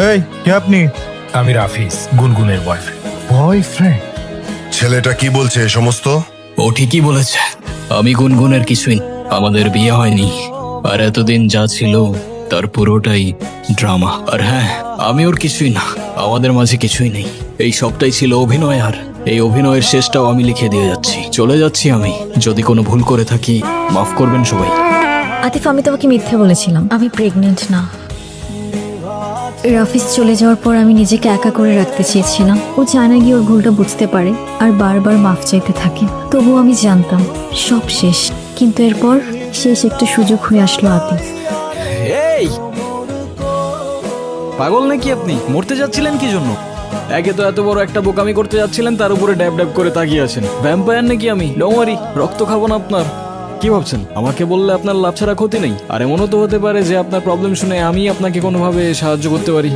এই কে আপনি? আমি রাফিজ, গুনগুনের বয়ফ্রেন্ড। বয়ফ্রেন্ড? ছেলেটা কি বলছে এ সমস্ত? ও ঠিকই বলেছে, আমি গুনগুনের কিছুই না। আমাদের বিয়ে হয়নি, আর এতদিন যা ছিল তার পুরোটাই ড্রামা। আর হ্যাঁ, আমি ওর কিছুই না, আমাদের মাঝে কিছুই নেই। এই সবটাই ছিল অভিনয়, আর এই অভিনয়ের শেষটাও আমি লিখে দিয়ে যাচ্ছি। চলে যাচ্ছি আমি। যদি কোনো ভুল করে থাকি মাফ করবেন সবাই। আতিফ, আমি তোমাকে মিথ্যে বলেছিলাম, আমি প্রেগনেন্ট না। রাফিজ চলে যাওয়ার পর আমি নিজেকে একা করে রাখতে চেয়েছিলাম। ও চায় না গিয়ে ওর ভুলটা বুঝতে পারে আর বারবার মাফ চাইতে থাকে। তবুও আমি জানতাম সব শেষ, কিন্তু এরপর শেষ একটা সুযোগ হয়ে আসলো আতিফ। এই পাগল নাকি আপনি? মরতে যাচ্ছিলেন কি জন্য? একে তো এত বড় একটা বোকামি করতে যাচ্ছিলেন, তার উপরে ড্যাব ড্যাব করে তাকিয়ে আছেন। ভ্যাম্পায়ার নাকি আমি? ডোমারি রক্ত খাবো না আপনার। কি ভাবছেন আমাকে বললে আপনার লাভ ছাড়া ক্ষতি নেই? আর এমনও তো হতে পারে যে আপনার প্রবলেম শুনে আমি আপনাকে কোনোভাবে সাহায্য করতে পারি।